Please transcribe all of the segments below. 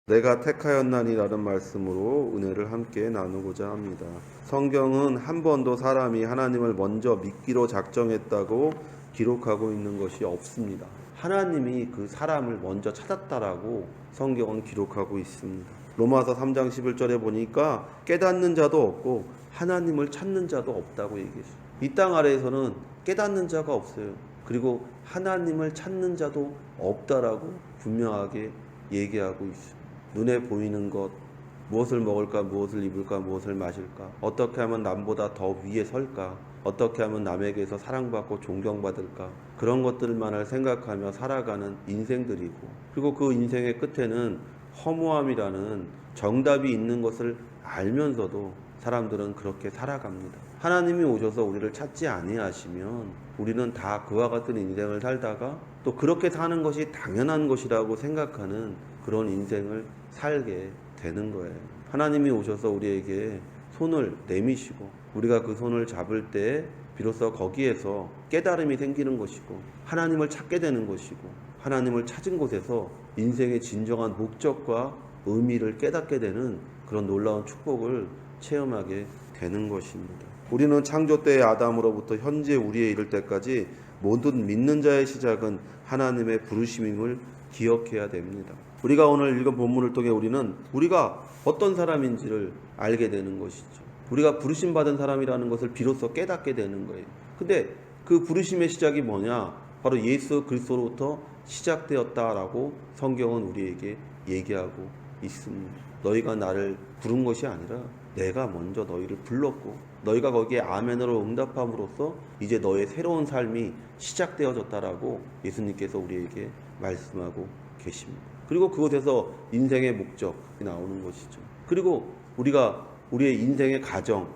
내가 택하였나니라는 말씀으로 은혜를 함께 나누고자 합니다. 성경은 한 번도 사람이 하나님을 먼저 믿기로 작정했다고 기록하고 있는 것이 없습니다. 하나님이 그 사람을 먼저 찾았다라고 성경은 기록하고 있습니다. 로마서 3장 11절에 보니까 깨닫는 자도 없고 하나님을 찾는 자도 없다고 얘기했어요. 이 땅 아래에서는 깨닫는 자가 없어요. 그리고 하나님을 찾는 자도 없다라고 분명하게 얘기하고 있어요. 눈에 보이는 것, 무엇을 먹을까, 무엇을 입을까, 무엇을 마실까, 어떻게 하면 남보다 더 위에 설까, 어떻게 하면 남에게서 사랑받고 존경받을까, 그런 것들만을 생각하며 살아가는 인생들이고, 그리고 그 인생의 끝에는 허무함이라는 정답이 있는 것을 알면서도 사람들은 그렇게 살아갑니다. 하나님이 오셔서 우리를 찾지 아니하시면 우리는 다 그와 같은 인생을 살다가 또 그렇게 사는 것이 당연한 것이라고 생각하는 그런 인생을 살게 되는 거예요. 하나님이 오셔서 우리에게 손을 내미시고 우리가 그 손을 잡을 때 비로소 거기에서 깨달음이 생기는 것이고 하나님을 찾게 되는 것이고 하나님을 찾은 곳에서 인생의 진정한 목적과 의미를 깨닫게 되는 그런 놀라운 축복을 체험하게 되는 것입니다. 우리는 창조 때의 아담으로부터 현재 우리에 이를 때까지 모든 믿는 자의 시작은 하나님의 부르심임을 기억해야 됩니다. 우리가 오늘 읽은 본문을 통해 우리가 어떤 사람인지를 알게 되는 것이죠. 우리가 부르심 받은 사람이라는 것을 비로소 깨닫게 되는 거예요. 근데 그 부르심의 시작이 뭐냐? 바로 예수 그리스도로부터 시작되었다라고 성경은 우리에게 얘기하고 있습니다. 너희가 나를 부른 것이 아니라 내가 먼저 너희를 불렀고 너희가 거기에 아멘으로 응답함으로써 이제 너의 새로운 삶이 시작되어졌다라고 예수님께서 우리에게 말씀하고 계십니다. 그리고 그곳에서 인생의 목적이 나오는 것이죠. 그리고 우리가 우리의 인생의 가정,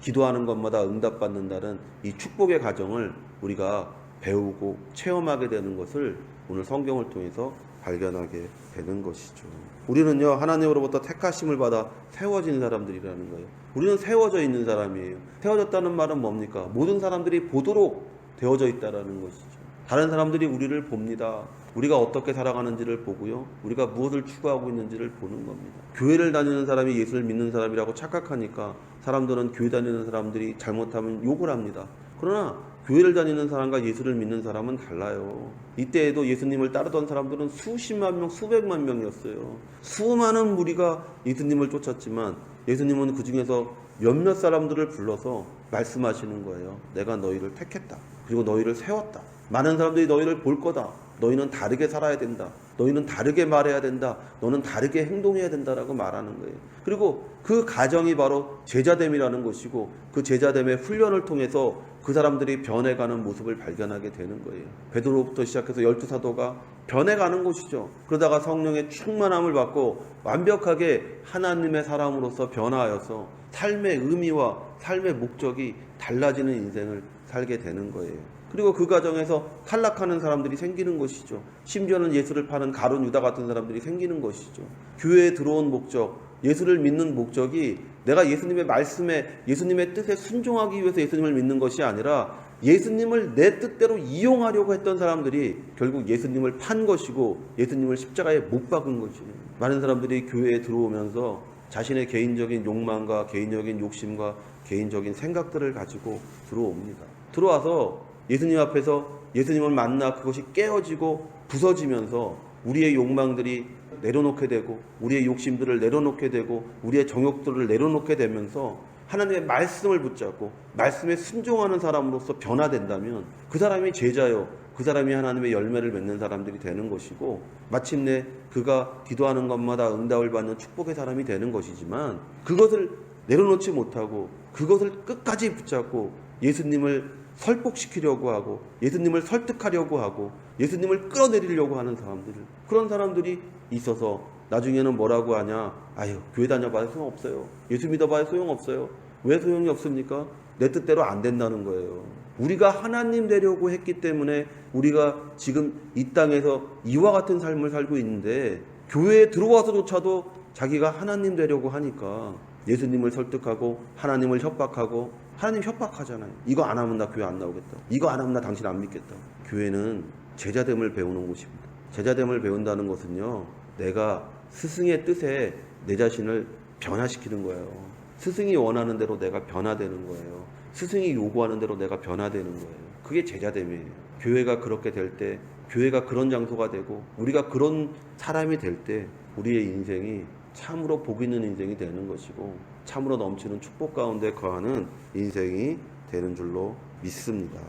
기도하는 것마다 응답받는다는 이 축복의 가정을 우리가 배우고 체험하게 되는 것을 오늘 성경을 통해서 발견하게 되는 것이죠. 우리는요, 하나님으로부터 택하심을 받아 세워진 사람들이라는 거예요. 우리는 세워져 있는 사람이에요. 세워졌다는 말은 뭡니까? 모든 사람들이 보도록 되어져 있다는 것이죠. 다른 사람들이 우리를 봅니다. 우리가 어떻게 살아가는지를 보고요. 우리가 무엇을 추구하고 있는지를 보는 겁니다. 교회를 다니는 사람이 예수를 믿는 사람이라고 착각하니까 사람들은 교회 다니는 사람들이 잘못하면 욕을 합니다. 그러나 교회를 다니는 사람과 예수를 믿는 사람은 달라요. 이때에도 예수님을 따르던 사람들은 수십만 명, 수백만 명이었어요. 수많은 무리가 예수님을 쫓았지만 예수님은 그 중에서 몇몇 사람들을 불러서 말씀하시는 거예요. 내가 너희를 택했다. 그리고 너희를 세웠다. 많은 사람들이 너희를 볼 거다. 너희는 다르게 살아야 된다. 너희는 다르게 말해야 된다. 너는 다르게 행동해야 된다라고 말하는 거예요. 그리고 그 가정이 바로 제자됨이라는 것이고 그 제자됨의 훈련을 통해서 그 사람들이 변해가는 모습을 발견하게 되는 거예요. 베드로부터 시작해서 12사도가 변해가는 것이죠. 그러다가 성령의 충만함을 받고 완벽하게 하나님의 사람으로서 변화하여서 삶의 의미와 삶의 목적이 달라지는 인생을 살게 되는 거예요. 그리고 그 과정에서 탈락하는 사람들이 생기는 것이죠. 심지어는 예수를 파는 가룟 유다 같은 사람들이 생기는 것이죠. 교회에 들어온 목적, 예수를 믿는 목적이 내가 예수님의 말씀에 예수님의 뜻에 순종하기 위해서 예수님을 믿는 것이 아니라 예수님을 내 뜻대로 이용하려고 했던 사람들이 결국 예수님을 판 것이고 예수님을 십자가에 못 박은 거지. 많은 사람들이 교회에 들어오면서 자신의 개인적인 욕망과 개인적인 욕심과 개인적인 생각들을 가지고 들어옵니다. 들어와서 예수님 앞에서 예수님을 만나 그것이 깨어지고 부서지면서 우리의 욕망들이 내려놓게 되고 우리의 욕심들을 내려놓게 되고 우리의 정욕들을 내려놓게 되면서 하나님의 말씀을 붙잡고 말씀에 순종하는 사람으로서 변화된다면 그 사람이 제자요. 그 사람이 하나님의 열매를 맺는 사람들이 되는 것이고 마침내 그가 기도하는 것마다 응답을 받는 축복의 사람이 되는 것이지만 그것을 내려놓지 못하고 그것을 끝까지 붙잡고 예수님을 설득시키려고 하고 예수님을 설득하려고 하고 예수님을 끌어내리려고 하는 사람들 그런 사람들이 있어서 나중에는 뭐라고 하냐 아유 교회 다녀봐야 소용없어요. 예수 믿어봐야 소용없어요. 왜 소용이 없습니까? 내 뜻대로 안 된다는 거예요. 우리가 하나님 되려고 했기 때문에 우리가 지금 이 땅에서 이와 같은 삶을 살고 있는데 교회에 들어와서조차도 자기가 하나님 되려고 하니까 예수님을 설득하고 하나님을 협박하고 하나님 협박하잖아요. 이거 안 하면 나 교회 안 나오겠다. 이거 안 하면 나 당신 안 믿겠다. 교회는 제자됨을 배우는 곳입니다. 제자됨을 배운다는 것은요. 내가 스승의 뜻에 내 자신을 변화시키는 거예요. 스승이 원하는 대로 내가 변화되는 거예요. 스승이 요구하는 대로 내가 변화되는 거예요. 그게 제자됨이에요. 교회가 그렇게 될 때, 교회가 그런 장소가 되고 우리가 그런 사람이 될 때 우리의 인생이 참으로 복 있는 인생이 되는 것이고 참으로 넘치는 축복 가운데 거하는 인생이 되는 줄로 믿습니다.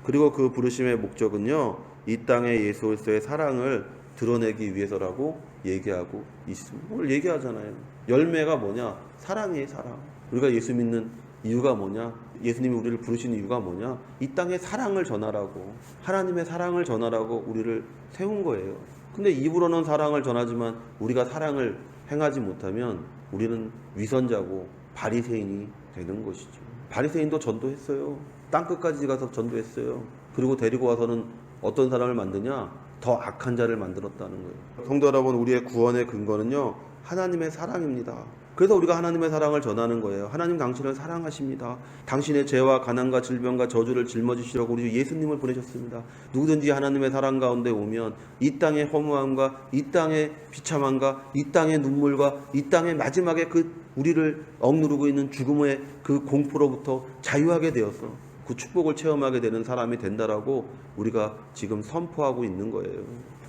그리고 그 부르심의 목적은요, 이 땅에 예수 그리스도의 사랑을 드러내기 위해서라고 얘기하고 있습니다. 오늘 얘기하잖아요. 열매가 뭐냐? 사랑이에요, 사랑. 우리가 예수 믿는 이유가 뭐냐? 예수님이 우리를 부르신 이유가 뭐냐? 이 땅에 사랑을 전하라고, 하나님의 사랑을 전하라고 우리를 세운 거예요. 근데 입으로는 사랑을 전하지만 우리가 사랑을 행하지 못하면 우리는 위선자고 바리새인이 되는 것이죠. 바리새인도 전도했어요. 땅끝까지 가서 전도했어요. 그리고 데리고 와서는 어떤 사람을 만드냐? 더 악한 자를 만들었다는 거예요. 성도 여러분, 우리의 구원의 근거는요, 하나님의 사랑입니다. 그래서 우리가 하나님의 사랑을 전하는 거예요. 하나님 당신을 사랑하십니다. 당신의 죄와 가난과 질병과 저주를 짊어지시려고 우리 예수님을 보내셨습니다. 누구든지 하나님의 사랑 가운데 오면 이 땅의 허무함과 이 땅의 비참함과 이 땅의 눈물과 이 땅의 마지막에 그 우리를 억누르고 있는 죽음의 그 공포로부터 자유하게 되어서 그 축복을 체험하게 되는 사람이 된다라고 우리가 지금 선포하고 있는 거예요.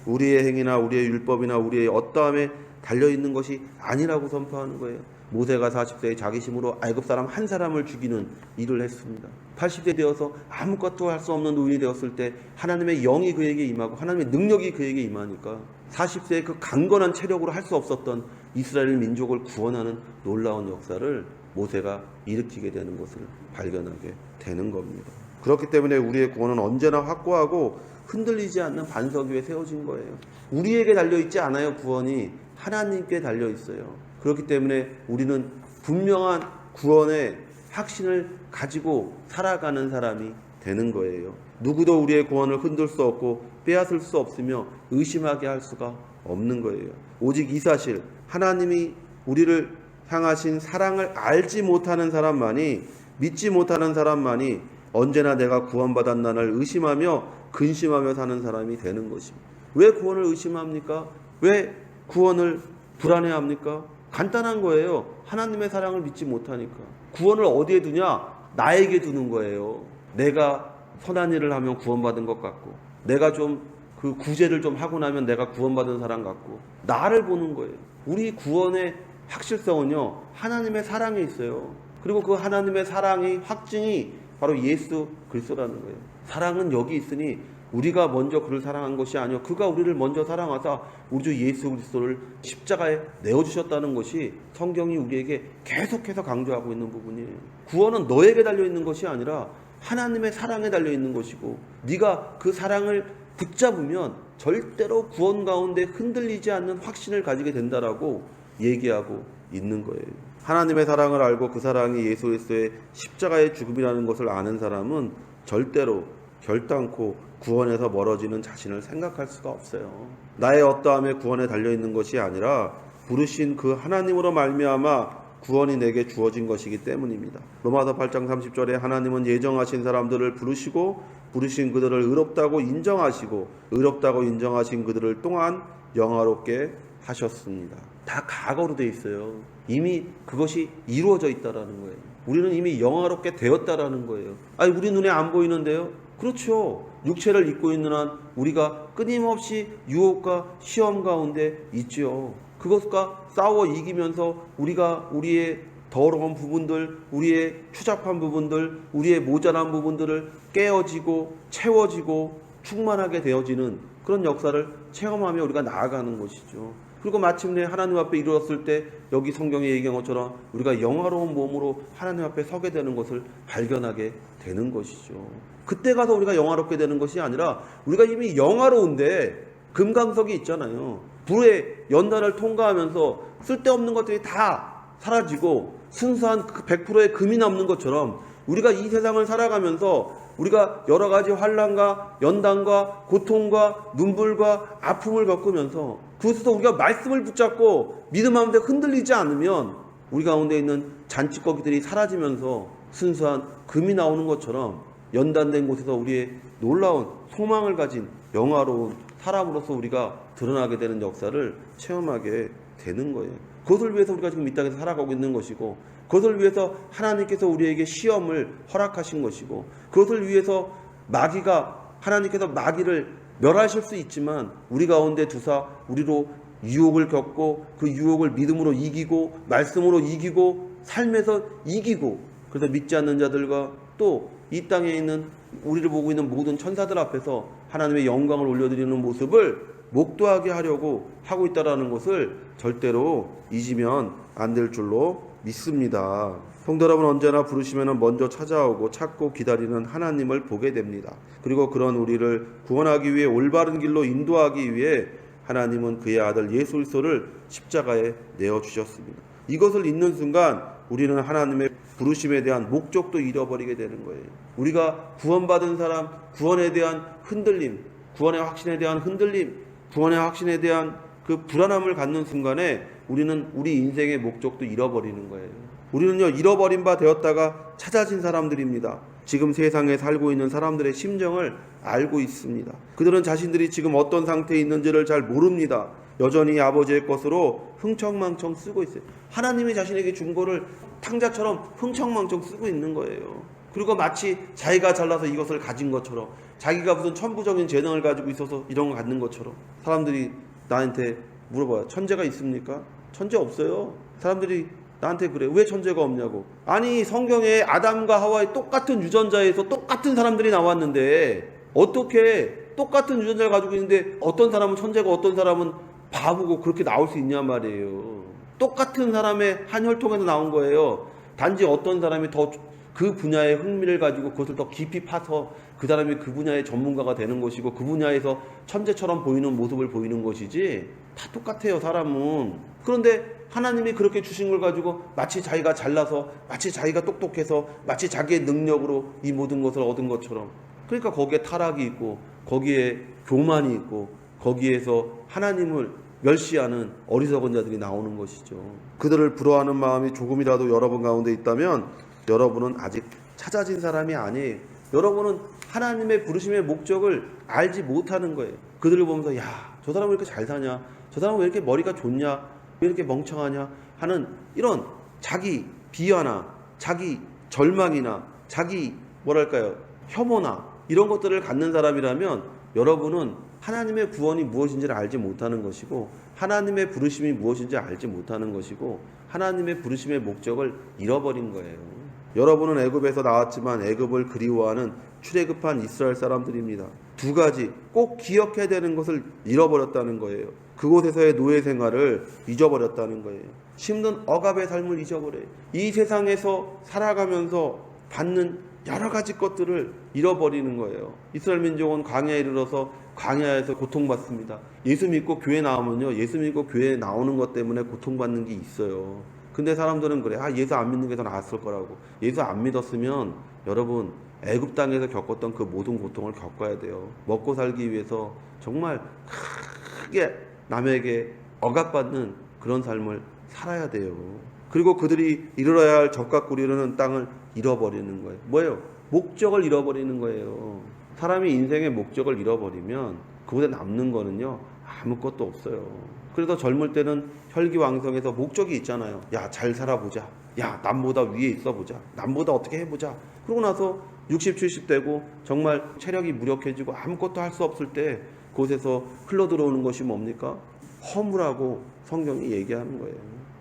우리의 행위나 우리의 율법이나 우리의 어떠함에 달려있는 것이 아니라고 선포하는 거예요. 모세가 40세에 자기 힘으로 애굽 사람 한 사람을 죽이는 일을 했습니다. 80세 되어서 아무것도 할 수 없는 노인이 되었을 때 하나님의 영이 그에게 임하고 하나님의 능력이 그에게 임하니까 40세의 그 강건한 체력으로 할 수 없었던 이스라엘 민족을 구원하는 놀라운 역사를 모세가 일으키게 되는 것을 발견하게 되는 겁니다. 그렇기 때문에 우리의 구원은 언제나 확고하고 흔들리지 않는 반석 위에 세워진 거예요. 우리에게 달려있지 않아요. 구원이 하나님께 달려있어요. 그렇기 때문에 우리는 분명한 구원의 확신을 가지고 살아가는 사람이 되는 거예요. 누구도 우리의 구원을 흔들 수 없고 빼앗을 수 없으며 의심하게 할 수가 없는 거예요. 오직 이 사실, 하나님이 우리를 향하신 사랑을 알지 못하는 사람만이, 믿지 못하는 사람만이 언제나 내가 구원받았나를 의심하며 근심하며 사는 사람이 되는 것입니다. 왜 구원을 의심합니까? 왜 구원을 불안해합니까? 간단한 거예요. 하나님의 사랑을 믿지 못하니까. 구원을 어디에 두냐? 나에게 두는 거예요. 내가 선한 일을 하면 구원받은 것 같고, 내가 좀 그 구제를 좀 하고 나면 내가 구원받은 사람 같고, 나를 보는 거예요. 우리 구원의 확실성은요, 하나님의 사랑에 있어요. 그리고 그 하나님의 사랑의 확증이 바로 예수 그리스도라는 거예요. 사랑은 여기 있으니 우리가 먼저 그를 사랑한 것이 아니요, 그가 우리를 먼저 사랑하사 우리 주 예수 그리스도를 십자가에 내어주셨다는 것이 성경이 우리에게 계속해서 강조하고 있는 부분이에요. 구원은 너에게 달려있는 것이 아니라 하나님의 사랑에 달려있는 것이고, 네가 그 사랑을 붙잡으면 절대로 구원 가운데 흔들리지 않는 확신을 가지게 된다라고 얘기하고 있는 거예요. 하나님의 사랑을 알고 그 사랑이 예수 그리스도의 십자가의 죽음이라는 것을 아는 사람은 절대로 결단코 구원에서 멀어지는 자신을 생각할 수가 없어요. 나의 어떠함에 구원에 달려있는 것이 아니라 부르신 그 하나님으로 말미암아 구원이 내게 주어진 것이기 때문입니다. 로마서 8장 30절에 하나님은 예정하신 사람들을 부르시고 부르신 그들을 의롭다고 인정하시고 의롭다고 인정하신 그들을 또한 영화롭게 하셨습니다. 다 과거로 돼 있어요. 이미 그것이 이루어져 있다라는 거예요. 우리는 이미 영화롭게 되었다라는 거예요. 아니, 우리 눈에 안 보이는데요? 그렇죠. 육체를 입고 있는 한 우리가 끊임없이 유혹과 시험 가운데 있죠. 그것과 싸워 이기면서 우리가 우리의 더러운 부분들, 우리의 추잡한 부분들, 우리의 모자란 부분들을 깨어지고 채워지고 충만하게 되어지는 그런 역사를 체험하며 우리가 나아가는 것이죠. 그리고 마침내 하나님 앞에 이르렀을 때 여기 성경에 얘기한 것처럼 우리가 영화로운 몸으로 하나님 앞에 서게 되는 것을 발견하게 되는 것이죠. 그때 가서 우리가 영화롭게 되는 것이 아니라 우리가 이미 영화로운데 금강석이 있잖아요. 불의 연단을 통과하면서 쓸데없는 것들이 다 사라지고 순수한 그 100%의 금이 남는 것처럼 우리가 이 세상을 살아가면서 우리가 여러 가지 환난과 연단과 고통과 눈물과 아픔을 겪으면서 그것에서 우리가 말씀을 붙잡고 믿음 가운데 흔들리지 않으면 우리 가운데 있는 잔치거기들이 사라지면서 순수한 금이 나오는 것처럼 연단된 곳에서 우리의 놀라운 소망을 가진 영화로운 사람으로서 우리가 드러나게 되는 역사를 체험하게 되는 거예요. 그것을 위해서 우리가 지금 이 땅에서 살아가고 있는 것이고, 그것을 위해서 하나님께서 우리에게 시험을 허락하신 것이고, 그것을 위해서 하나님께서 마귀를 멸하실 수 있지만 우리 가운데 두사 우리로 유혹을 겪고, 그 유혹을 믿음으로 이기고, 말씀으로 이기고, 삶에서 이기고, 그래서 믿지 않는 자들과 또 이 땅에 있는 우리를 보고 있는 모든 천사들 앞에서 하나님의 영광을 올려드리는 모습을 목도하게 하려고 하고 있다는 것을 절대로 잊으면 안 될 줄로 믿습니다. 성도 여러분, 언제나 부르시면 먼저 찾아오고 찾고 기다리는 하나님을 보게 됩니다. 그리고 그런 우리를 구원하기 위해 올바른 길로 인도하기 위해 하나님은 그의 아들 예수 그리스도를 십자가에 내어주셨습니다. 이것을 잊는 순간 우리는 하나님의 부르심에 대한 목적도 잃어버리게 되는 거예요. 우리가 구원받은 사람, 구원에 대한 흔들림, 구원의 확신에 대한 흔들림, 구원의 확신에 대한 그 불안함을 갖는 순간에 우리는 우리 인생의 목적도 잃어버리는 거예요. 우리는요, 잃어버린 바 되었다가 찾아진 사람들입니다. 지금 세상에 살고 있는 사람들의 심정을 알고 있습니다. 그들은 자신들이 지금 어떤 상태에 있는지를 잘 모릅니다. 여전히 아버지의 것으로 흥청망청 쓰고 있어요. 하나님이 자신에게 준 거를 탕자처럼 흥청망청 쓰고 있는 거예요. 그리고 마치 자기가 잘나서 이것을 가진 것처럼, 자기가 무슨 천부적인 재능을 가지고 있어서 이런 걸 갖는 것처럼. 사람들이 나한테 물어봐요. 천재가 있습니까? 천재 없어요. 사람들이 나한테 그래. 왜 천재가 없냐고. 아니, 성경에 아담과 하와의 똑같은 유전자에서 똑같은 사람들이 나왔는데 어떻게 똑같은 유전자를 가지고 있는데 어떤 사람은 천재고 어떤 사람은 바보고 그렇게 나올 수 있냔 말이에요. 똑같은 사람의 한 혈통에서 나온 거예요. 단지 어떤 사람이 더 그 분야의 흥미를 가지고 그것을 더 깊이 파서 그 사람이 그 분야의 전문가가 되는 것이고, 그 분야에서 천재처럼 보이는 모습을 보이는 것이지, 다 똑같아요, 사람은. 그런데 하나님이 그렇게 주신 걸 가지고 마치 자기가 잘나서, 마치 자기가 똑똑해서, 마치 자기의 능력으로 이 모든 것을 얻은 것처럼. 그러니까 거기에 타락이 있고, 거기에 교만이 있고, 거기에서 하나님을 멸시하는 어리석은 자들이 나오는 것이죠. 그들을 부러워하는 마음이 조금이라도 여러분 가운데 있다면 여러분은 아직 찾아진 사람이 아니에요. 여러분은 하나님의 부르심의 목적을 알지 못하는 거예요. 그들을 보면서 야, 저 사람은 왜 이렇게 잘 사냐, 저 사람은 왜 이렇게 머리가 좋냐, 왜 이렇게 멍청하냐 하는 이런 자기 비하나 자기 절망이나 자기 혐오나 이런 것들을 갖는 사람이라면 여러분은 하나님의 구원이 무엇인지를 알지 못하는 것이고, 하나님의 부르심이 무엇인지 알지 못하는 것이고, 하나님의 부르심의 목적을 잃어버린 거예요. 여러분은 애굽에서 나왔지만 애굽을 그리워하는 출애굽한 이스라엘 사람들입니다. 두 가지 꼭 기억해야 되는 것을 잃어버렸다는 거예요. 그곳에서의 노예 생활을 잊어버렸다는 거예요. 힘든 억압의 삶을 잊어버려요. 이 세상에서 살아가면서 받는 여러 가지 것들을 잃어버리는 거예요. 이스라엘 민족은 광야에 이르러서 광야에서 고통받습니다. 예수 믿고 교회 나오면요, 예수 믿고 교회에 나오는 것 때문에 고통받는 게 있어요. 근데 사람들은 그래. 예수 안 믿는 게 더 나았을 거라고. 예수 안 믿었으면 여러분 애굽 땅에서 겪었던 그 모든 고통을 겪어야 돼요. 먹고 살기 위해서 정말 크게 남에게 억압받는 그런 삶을 살아야 돼요. 그리고 그들이 이르러야 할 젖과 꿀이 흐르는 땅을 잃어버리는 거예요. 뭐예요? 목적을 잃어버리는 거예요. 사람이 인생의 목적을 잃어버리면 그곳에 남는 거는요, 아무것도 없어요. 그래서 젊을 때는 혈기왕성해서 목적이 있잖아요. 야, 잘 살아보자. 야, 남보다 위에 있어보자. 남보다 어떻게 해보자. 그러고 나서 60, 70 되고 정말 체력이 무력해지고 아무것도 할 수 없을 때 그곳에서 흘러들어오는 것이 뭡니까? 허무라고 성경이 얘기하는 거예요.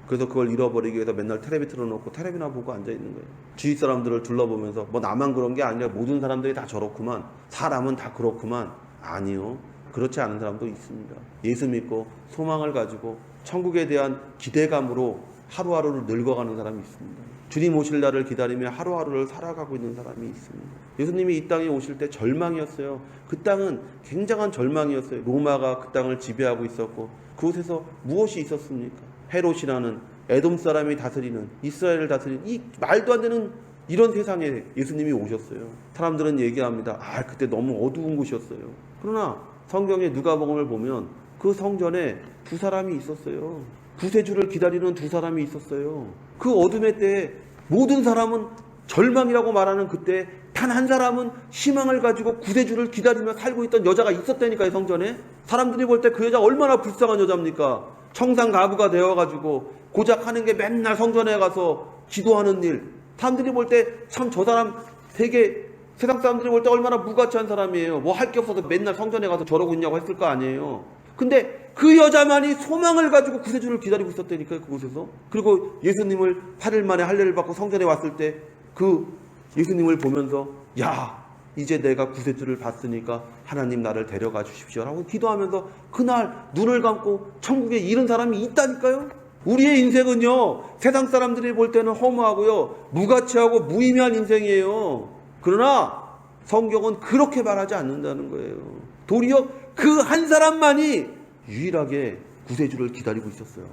그래서 그걸 잃어버리기 위해서 맨날 텔레비 틀어놓고 텔레비나 보고 앉아있는 거예요. 주위 사람들을 둘러보면서 뭐 나만 그런 게 아니라 모든 사람들이 다 저렇구만. 사람은 다 그렇구만. 아니요. 그렇지 않은 사람도 있습니다. 예수 믿고 소망을 가지고 천국에 대한 기대감으로 하루하루를 늙어가는 사람이 있습니다. 주님 오실 날을 기다리며 하루하루를 살아가고 있는 사람이 있습니다. 예수님이 이 땅에 오실 때 절망이었어요. 그 땅은 굉장한 절망이었어요. 로마가 그 땅을 지배하고 있었고, 그곳에서 무엇이 있었습니까? 헤롯이라는 에돔 사람이 다스리는, 이스라엘을 다스리는 이 말도 안 되는 이런 세상에 예수님이 오셨어요. 사람들은 얘기합니다. 그때 너무 어두운 곳이었어요. 그러나 성경의 누가복음을 보면 그 성전에 두 사람이 있었어요. 구세주를 기다리는 두 사람이 있었어요. 그 어둠의 때에 모든 사람은 절망이라고 말하는 그때 단 한 사람은 희망을 가지고 구세주를 기다리며 살고 있던 여자가 있었다니까요. 성전에. 사람들이 볼 때 그 여자 얼마나 불쌍한 여자입니까? 청산가부가 되어가지고 고작 하는 게 맨날 성전에 가서 기도하는 일. 사람들이 볼 때 참 저 사람 되게 세상 사람들이 볼 때 얼마나 무가치한 사람이에요. 뭐 할 게 없어서 맨날 성전에 가서 저러고 있냐고 했을 거 아니에요. 근데 그 여자만이 소망을 가지고 구세주를 기다리고 있었다니까요, 그곳에서. 그리고 예수님을 8일 만에 할례를 받고 성전에 왔을 때 그 예수님을 보면서 야, 이제 내가 구세주를 받으니까 하나님 나를 데려가 주십시오라고 기도하면서 그날 눈을 감고 천국에 이른 사람이 있다니까요. 우리의 인생은요, 세상 사람들이 볼 때는 허무하고요, 무가치하고 무의미한 인생이에요. 그러나 성경은 그렇게 말하지 않는다는 거예요. 도리어 그 한 사람만이 유일하게 구세주를 기다리고 있었어요.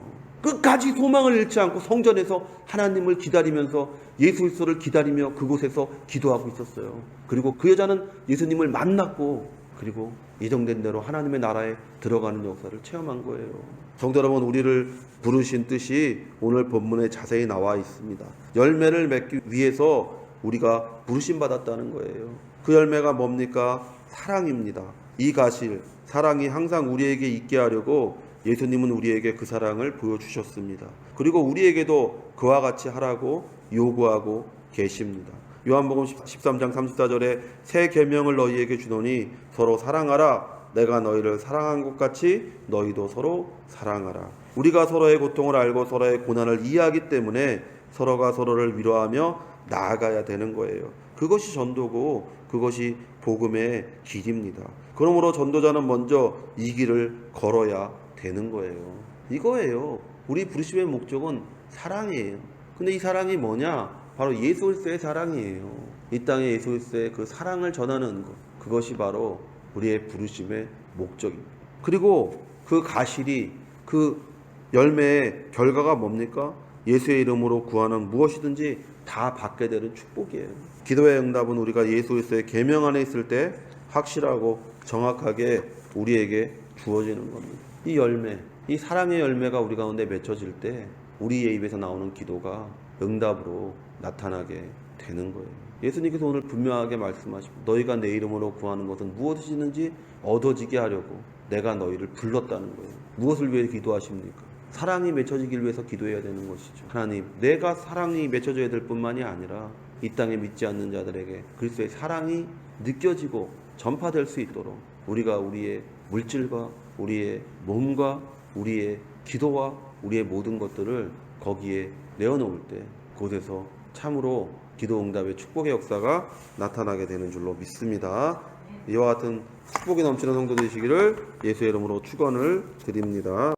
끝까지 소망을 잃지 않고 성전에서 하나님을 기다리면서 예수 그리스도를 기다리며 그곳에서 기도하고 있었어요. 그리고 그 여자는 예수님을 만났고 그리고 예정된 대로 하나님의 나라에 들어가는 역사를 체험한 거예요. 성도 여러분, 우리를 부르신 뜻이 오늘 본문에 자세히 나와 있습니다. 열매를 맺기 위해서 우리가 부르심 받았다는 거예요. 그 열매가 뭡니까? 사랑입니다. 이 가실, 사랑이 항상 우리에게 있게 하려고 예수님은 우리에게 그 사랑을 보여주셨습니다. 그리고 우리에게도 그와 같이 하라고 요구하고 계십니다. 요한복음 13장 34절에 새 계명을 너희에게 주노니 서로 사랑하라. 내가 너희를 사랑한 것 같이 너희도 서로 사랑하라. 우리가 서로의 고통을 알고 서로의 고난을 이해하기 때문에 서로가 서로를 위로하며 나아가야 되는 거예요. 그것이 전도고 그것이 복음의 길입니다. 그러므로 전도자는 먼저 이 길을 걸어야 되는 거예요. 이거예요. 우리 부르심의 목적은 사랑이에요. 근데 이 사랑이 뭐냐? 바로 예수 그리스도의 사랑이에요. 이 땅에 예수 그리스도의 그 사랑을 전하는 것, 그것이 바로 우리의 부르심의 목적입니다. 그리고 그 가실이, 그 열매의 결과가 뭡니까? 예수의 이름으로 구하는 무엇이든지 다 받게 되는 축복이에요. 기도의 응답은 우리가 예수 그리스도의 계명 안에 있을 때 확실하고 정확하게 우리에게 주어지는 겁니다. 이 열매, 이 사랑의 열매가 우리 가운데 맺혀질 때 우리의 입에서 나오는 기도가 응답으로 나타나게 되는 거예요. 예수님께서 오늘 분명하게 말씀하십니다. 너희가 내 이름으로 구하는 것은 무엇이든지 얻어지게 하려고 내가 너희를 불렀다는 거예요. 무엇을 위해 기도하십니까? 사랑이 맺혀지길 위해서 기도해야 되는 것이죠. 하나님, 내가 사랑이 맺혀져야 될 뿐만이 아니라 이 땅에 믿지 않는 자들에게 그리스도의 사랑이 느껴지고 전파될 수 있도록 우리가 우리의 물질과 우리의 몸과 우리의 기도와 우리의 모든 것들을 거기에 내어놓을 때 그곳에서 참으로 기도 응답의 축복의 역사가 나타나게 되는 줄로 믿습니다. 이와 같은 축복이 넘치는 성도 되시기를 예수의 이름으로 축원을 드립니다.